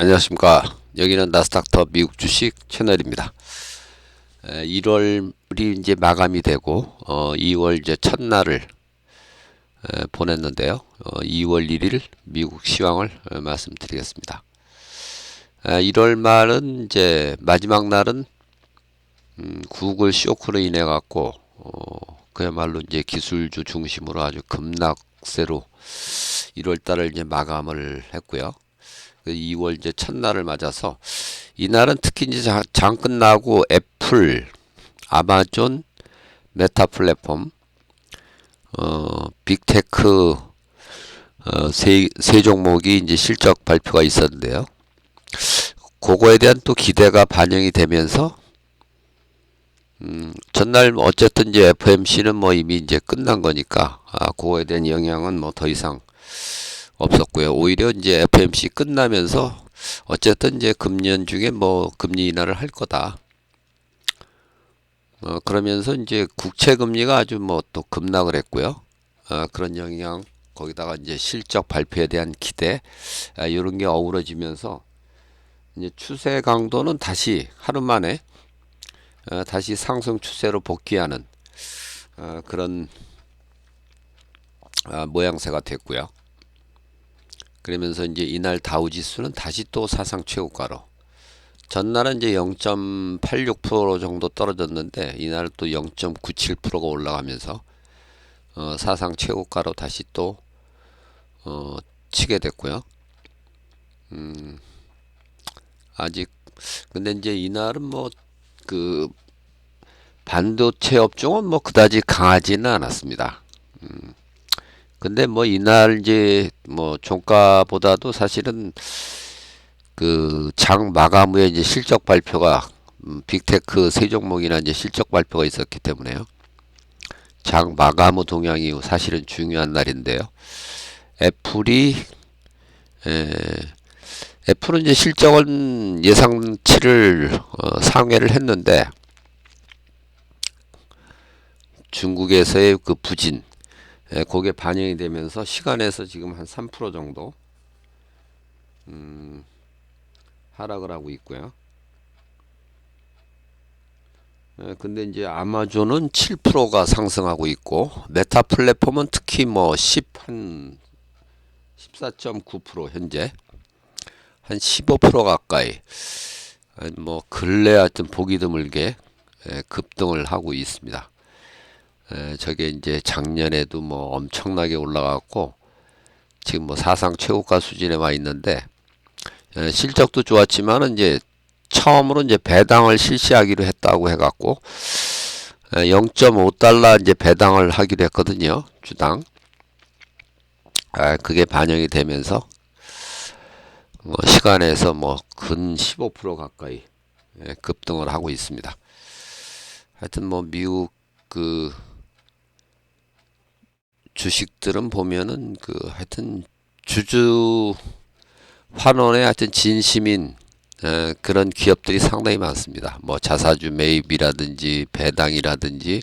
안녕하십니까. 여기는 나스닥터 미국 주식 채널입니다. 1월이 이제 마감이 되고 2월 이제 첫날을 보냈는데요. 2월 1일 미국 시황을 말씀드리겠습니다. 1월 말은 이제 마지막 날은 구글 쇼크로 인해 갖고 그야말로 이제 기술주 중심으로 아주 급락세로 1월 달을 이제 마감을 했고요. 2월 이제 첫날을 맞아서 이날은 특히 이제 장 끝나고 애플, 아마존, 메타 플랫폼, 빅테크 세 종목이 이제 실적 발표가 있었는데요. 그거에 대한 또 기대가 반영이 되면서 전날 어쨌든 이제 FMC는 뭐 이미 이제 끝난 거니까 그거에 대한 영향은 뭐 더 이상 없었고요. 오히려 이제 FMC 끝나면서 어쨌든 이제 금년 중에 뭐 금리 인하를 할 거다. 그러면서 이제 국채 금리가 아주 뭐 또 급락을 했고요. 그런 영향 거기다가 이제 실적 발표에 대한 기대 이런 게 어우러지면서 이제 추세 강도는 다시 하루 만에 다시 상승 추세로 복귀하는 그런 모양새가 됐고요. 그러면서 이제 이날 다우지수는 다시 또 사상 최고가로 전날은 이제 0.86% 정도 떨어졌는데 이날 또 0.97%가 올라가면서 사상 최고가로 다시 또 치게 됐고요. 아직 근데 이제 이날은 뭐 그 반도체 업종은 뭐 그다지 강하지는 않았습니다. 근데 뭐 이날 이제 뭐 종가보다도 사실은 그 장 마감 후에 이제 실적 발표가 빅테크 세 종목이나 이제 실적 발표가 있었기 때문에요. 장 마감 후 동향이 사실은 중요한 날인데요. 애플이 에, 애플은 이제 실적은 예상치를 상회를 했는데 중국에서의 그 부진 그게 반영이 되면서 시간에서 지금 한 3% 정도 하락을 하고 있고요. 근데 이제 아마존은 7%가 상승하고 있고 메타 플랫폼은 특히 뭐 14.9% 현재 한 15% 가까이 뭐 근래 하여튼 보기 드물게 급등을 하고 있습니다. 저게 이제 작년에도 뭐 엄청나게 올라갔고 지금 뭐 사상 최고가 수준에 와 있는데 실적도 좋았지만은 이제 처음으로 이제 배당을 실시하기로 했다고 해갖고 0.5달러 이제 배당을 하기로 했거든요. 주당. 그게 반영이 되면서 시간에서 뭐 근 15% 가까이 급등을 하고 있습니다. 하여튼 뭐 미국 그 주식들은 보면은 그 하여튼 주주 환원에 하여튼 진심인 그런 기업들이 상당히 많습니다. 뭐 자사주 매입이라든지 배당이라든지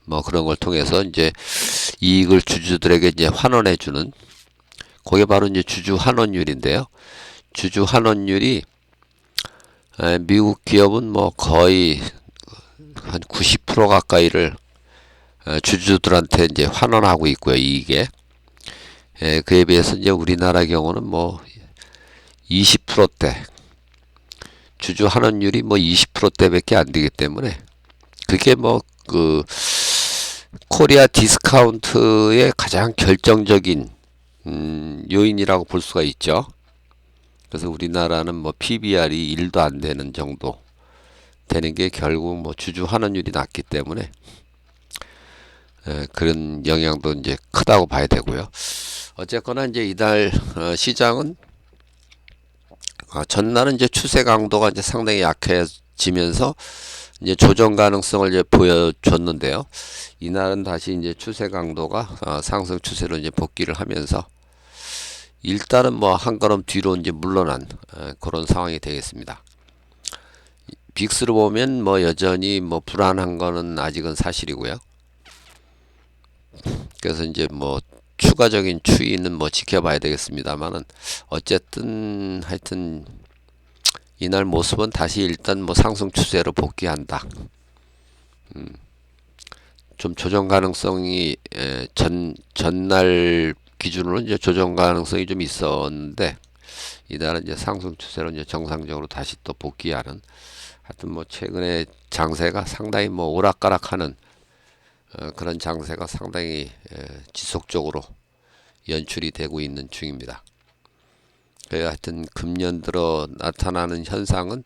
뭐 그런 걸 통해서 이제 이익을 주주들에게 이제 환원해 주는 그게 바로 이제 주주 환원율인데요. 주주 환원율이 미국 기업은 뭐 거의 한 90% 가까이를 주주들한테 이제 환원하고 있고요. 이익에 그에 비해서 이제 우리나라 경우는 뭐 20%대 주주 환원율이 뭐 20%대밖에 안 되기 때문에 그게 뭐 그 코리아 디스카운트의 가장 결정적인 요인이라고 볼 수가 있죠. 그래서 우리나라는 뭐 PBR이 1도 안 되는 정도 되는 게 결국 뭐 주주 환원율이 낮기 때문에 그런 영향도 이제 크다고 봐야 되고요. 어쨌거나 이제 이달 시장은 전날은 이제 추세 강도가 이제 상당히 약해지면서 이제 조정 가능성을 이제 보여줬는데요. 이날은 다시 이제 추세 강도가 상승 추세로 이제 복귀를 하면서 일단은 뭐 한 걸음 뒤로 이제 물러난 그런 상황이 되겠습니다. 빅스로 보면 뭐 여전히 뭐 불안한 거는 아직은 사실이고요. 그래서 이제 뭐 추가적인 추이는 뭐 지켜봐야 되겠습니다만은 어쨌든 하여튼 이날 모습은 다시 일단 뭐 상승 추세로 복귀한다. 좀 조정 가능성이 전날 기준으로 이제 조정 가능성이 좀 있었는데 이날은 이제 상승 추세로 이제 정상적으로 다시 또 복귀하는, 하여튼 뭐 최근에 장세가 상당히 뭐 오락가락하는 그런 장세가 상당히 지속적으로 연출이 되고 있는 중입니다. 하여튼 금년 들어 나타나는 현상은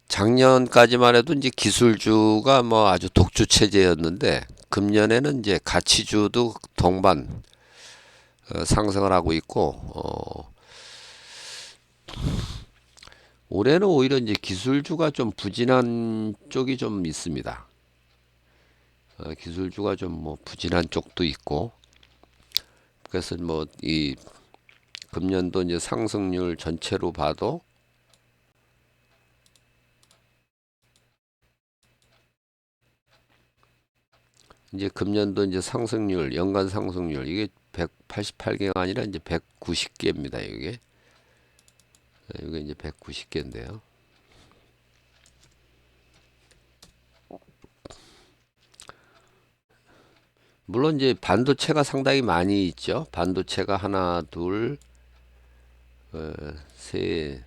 작년까지만 해도 이제 기술주가 뭐 아주 독주 체제였는데 금년에는 이제 가치주도 동반 상승을 하고 있고, 올해는 오히려 이제 기술주가 좀 부진한 쪽이 좀 있습니다. 기술주가 좀 뭐 부진한 쪽도 있고, 그래서 뭐 이 금년도 이제 상승률 전체로 봐도 이제 금년도 이제 상승률, 연간 상승률 이게 188개가 아니라 이제 190개입니다. 이게 이제 190개인데요. 물론 이제 반도체가 상당히 많이 있죠. 반도체가 하나, 둘, 세,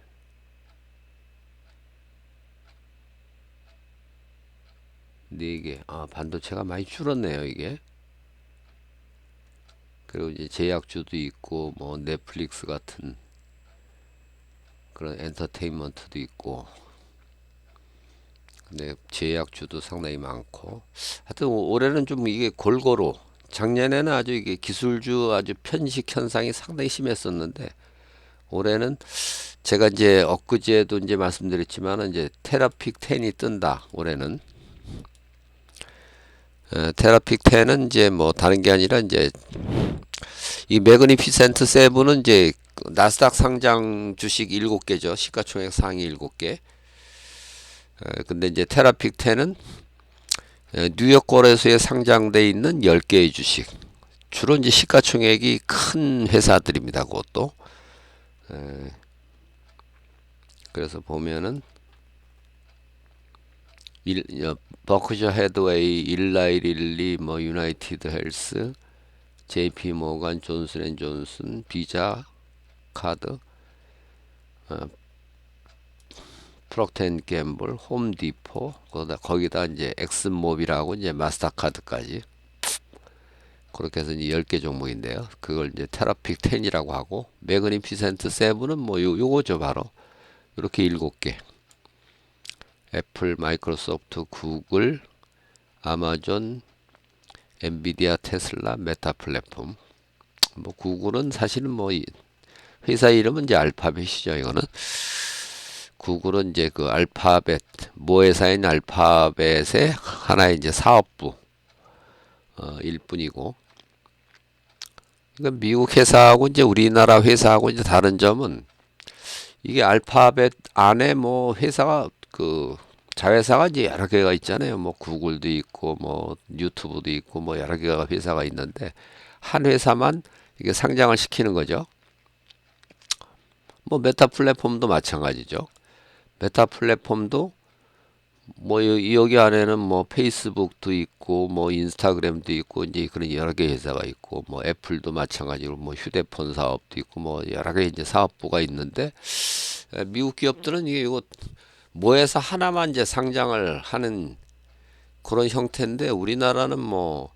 네 개. 아, 반도체가 많이 줄었네요, 이게. 그리고 이제 제약주도 있고, 뭐 넷플릭스 같은 그런 엔터테인먼트도 있고, 근데 제약주도 상당히 많고, 하여튼 올해는 좀 이게 골고루, 작년에는 아주 이게 기술주 아주 편식 현상이 상당히 심했었는데 올해는 제가 이제 엊그제도 이제 말씀드렸지만 이제 테라픽 10이 뜬다. 올해는 테라픽 10은 이제 뭐 다른 게 아니라 이제 이 매그니피센트 세븐은 이제 나스닥 상장 주식 7개죠. 시가총액 상위 7개. 근데 이제 테라픽 10은 뉴욕 거래소에 상장돼 있는 10개의 주식. 주로 이제 시가총액이 큰 회사들입니다. 그것도. 그래서 보면은 버크셔 헤드웨이, 일라이 릴리, 뭐 유나이티드 헬스, JP 모건, 존슨 앤 존슨, 비자 카드, 프록터 앤 갬블, 홈디포, 거기다 이제 엑슨모빌하고 이제 마스터카드까지, 그렇게 해서 이제 10개 종목인데요. 그걸 이제 테라픽 10이라고 하고, 매그니피센트 7은 뭐 요거죠, 바로. 이렇게 7개. 애플, 마이크로소프트, 구글, 아마존, 엔비디아, 테슬라, 메타 플랫폼. 뭐 구글은 사실은 뭐 회사 이름은 이제 알파벳이죠. 이거는 구글은 이제 그 알파벳 모 회사인 알파벳의 하나의 이제 사업부 일 뿐이고, 그러니까 미국 회사하고 이제 우리나라 회사하고 이제 다른 점은 이게 알파벳 안에 뭐 회사가 그 자회사가 이제 여러 개가 있잖아요. 뭐 구글도 있고 뭐 유튜브도 있고 뭐 여러 개가 회사가 있는데 한 회사만 이게 상장을 시키는 거죠. 뭐 메타 플랫폼도 마찬가지죠. 메타 플랫폼도 뭐 여기 안에는 뭐 페이스북도 있고 뭐 인스타그램도 있고 이제 그런 여러 개 회사가 있고 뭐 애플도 마찬가지로 뭐 휴대폰 사업도 있고 뭐 여러 개 이제 사업부가 있는데, 미국 기업들은 이거 모에서 하나만 이제 상장을 하는 그런 형태인데 우리나라는 뭐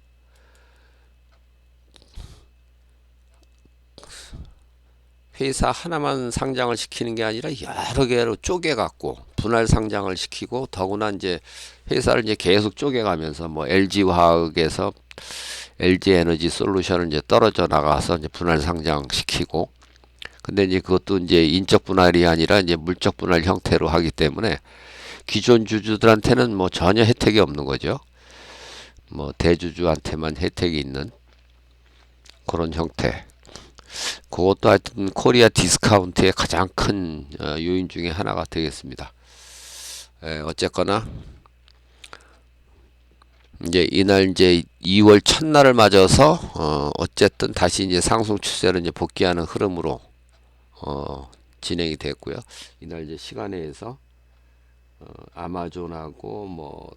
회사 하나만 상장을 시키는 게 아니라 여러 개로 쪼개 갖고 분할 상장을 시키고, 더구나 이제 회사를 이제 계속 쪼개 가면서 뭐 LG 화학에서 LG 에너지 솔루션을 이제 떨어져 나가서 이제 분할 상장 시키고, 근데 이제 그것도 이제 인적 분할이 아니라 이제 물적 분할 형태로 하기 때문에 기존 주주들한테는 뭐 전혀 혜택이 없는 거죠. 뭐 대주주한테만 혜택이 있는 그런 형태. 그것도 하여튼 코리아 디스카운트의 가장 큰 요인 중에 하나가 되겠습니다. 어쨌거나 이제 이날 이제 2월 첫날을 맞아서 어쨌든 다시 이제 상승 추세로 이제 복귀하는 흐름으로 진행이 됐고요. 이날 이제 시간에서 아마존하고 뭐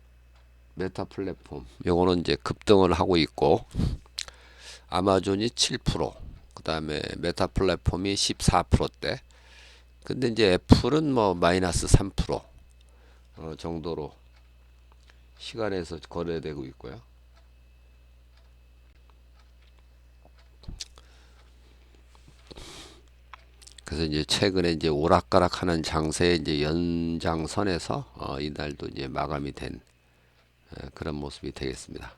메타 플랫폼 요거는 이제 급등을 하고 있고, 아마존이 7%, 그 다음에 메타 플랫폼이 14%대. 근데 이제 애플은 뭐 마이너스 3% 정도로 시간에서 거래되고 있고요. 그래서 이제 최근에 이제 오락가락하는 장세의 이제 연장선에서 이날도 이제 마감이 된 그런 모습이 되겠습니다.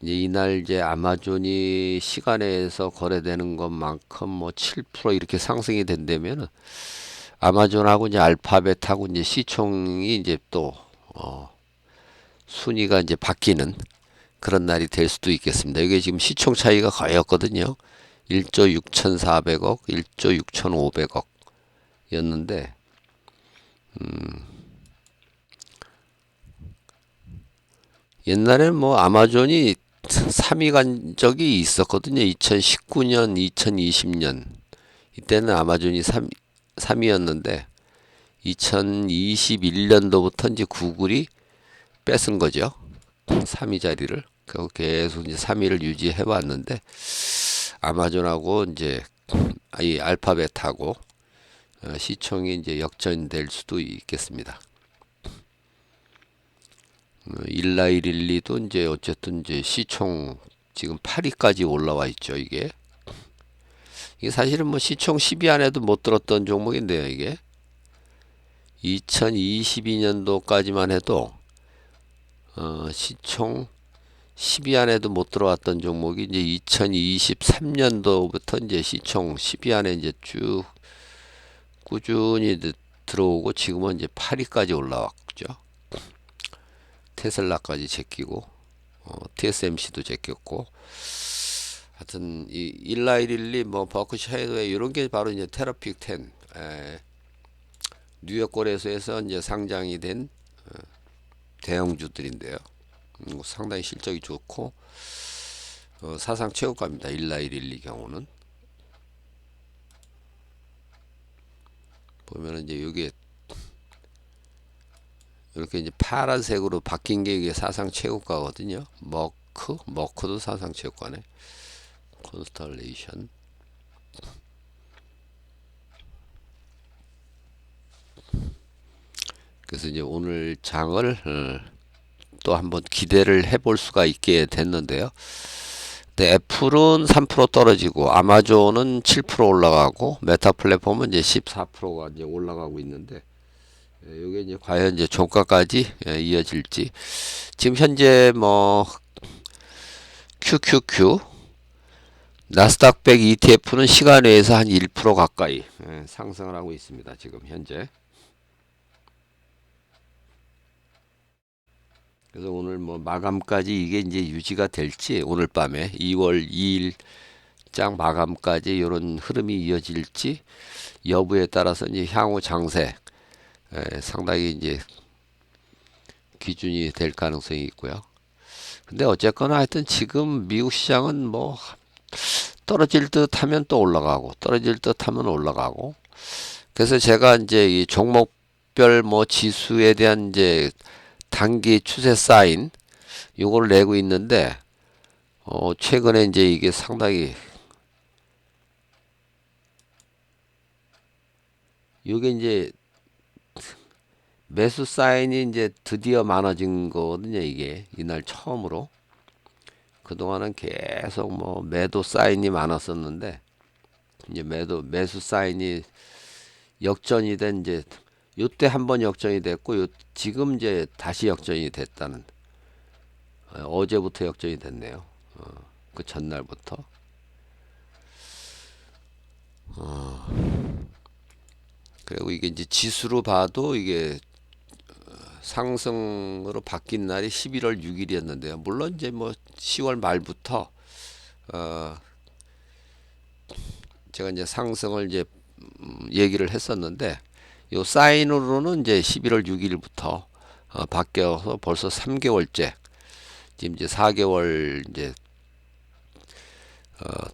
이제 이날 이제 아마존이 시간에서 거래되는 것만큼 뭐 7% 이렇게 상승이 된다면, 아마존하고 이제 알파벳하고 이제 시총이 이제 또 순위가 이제 바뀌는 그런 날이 될 수도 있겠습니다. 이게 지금 시총 차이가 거의 없거든요. 1조 6,400억, 1조 6,500억 였는데, 옛날에는 뭐 아마존이 3위 간 적이 있었거든요. 2019년, 2020년. 이때는 아마존이 3위였는데, 2021년도부터 이제 구글이 뺏은 거죠. 3위 자리를. 그리고 계속 이제 3위를 유지해 왔는데, 아마존하고 이제 이 알파벳하고 시총이 이제 역전될 수도 있겠습니다. 일라이릴리도 이제 어쨌든 이제 시총 지금 8위까지 올라와 있죠. 이게 사실은 뭐 시총 10위 안에도 못 들었던 종목인데요. 이게 2022년도까지만 해도 시총 10위 안에도 못 들어왔던 종목이 이제 2023년도부터 이제 시총 10위 안에 이제 쭉 꾸준히 들어오고, 지금은 이제 8위까지 올라왔죠. 테슬라까지 제끼고 TSMC도 제꼈고, 하여튼 이 일라이릴리 뭐 버크셔 해더웨이 이런 게 바로 이제 테라픽 10 뉴욕 거래소에서 이제 상장이 된 대형주들인데요. 상당히 실적이 좋고 사상 최고가입니다. 일라이릴리 경우는 보면은 이제 여기에 이렇게 이제 파란색으로 바뀐 게 이게 사상 최고가거든요. 머크도 사상 최고가네. 콘스탈레이션. 그래서 이제 오늘 장을 또 한번 기대를 해볼 수가 있게 됐는데요. 근데 애플은 3% 떨어지고, 아마존은 7% 올라가고, 메타 플랫폼은 이제 14%가 이제 올라가고 있는데, 이게 이제 과연 이제 종가까지 이어질지. 지금 현재 뭐 QQQ 나스닥 100 ETF는 시간외에서 한 1% 가까이 상승을 하고 있습니다. 지금 현재. 그래서 오늘 뭐 마감까지 이게 이제 유지가 될지, 오늘 밤에 2월 2일 장 마감까지 이런 흐름이 이어질지 여부에 따라서 이제 향후 장세 상당히 이제 기준이 될 가능성이 있고요. 근데 어쨌거나 하여튼 지금 미국 시장은 뭐 떨어질 듯 하면 또 올라가고, 떨어질 듯 하면 올라가고. 그래서 제가 이제 이 종목별 뭐 지수에 대한 이제 단기 추세 사인 요거를 내고 있는데, 최근에 이제 이게 상당히 요게 이제 매수 사인이 이제 드디어 많아진 거거든요. 이게 이날 처음으로. 그동안은 계속 뭐 매도 사인이 많았었는데, 이제 매수 사인이 역전이 된 이제 요때 한번 역전이 됐고, 지금 이제 다시 역전이 됐다는, 어제부터 역전이 됐네요. 그 전날부터. 그리고 이게 이제 지수로 봐도 이게 상승으로 바뀐 날이 11월 6일이었는데요. 물론 이제 뭐 10월 말부터 제가 이제 상승을 이제 얘기를 했었는데, 요 사인으로는 이제 11월 6일부터 바뀌어서 벌써 3개월째, 지금 이제 4개월 이제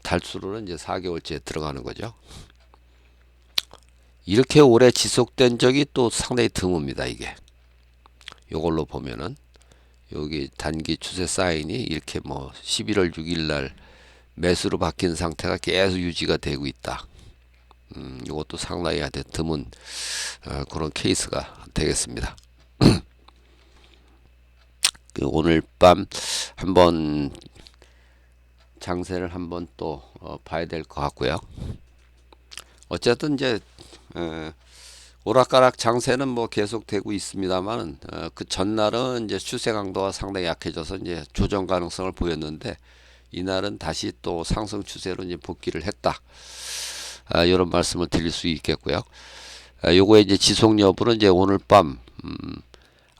달수로는 이제 4개월째 들어가는 거죠. 이렇게 오래 지속된 적이 또 상당히 드뭅니다. 이게 요걸로 보면은 여기 단기 추세 사인이 이렇게 뭐 11월 6일 날 매수로 바뀐 상태가 계속 유지가 되고 있다. 이것도 상당히 드문 그런 케이스가 되겠습니다. 오늘 밤 한번 장세를 한번 또 봐야 될 것 같고요. 어쨌든 이제 오락가락 장세는 뭐 계속 되고 있습니다만 그 전날은 이제 추세 강도가 상당히 약해져서 이제 조정 가능성을 보였는데 이날은 다시 또 상승 추세로 이제 복귀를 했다. 이런 말씀을 드릴 수 있겠고요. 요거의 이제 지속 여부는 이제 오늘 밤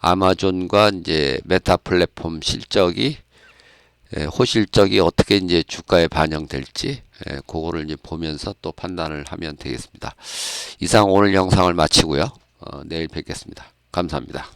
아마존과 이제 메타 플랫폼 실적이 호실적이 어떻게 이제 주가에 반영될지 그거를 이제 보면서 또 판단을 하면 되겠습니다. 이상 오늘 영상을 마치고요. 내일 뵙겠습니다. 감사합니다.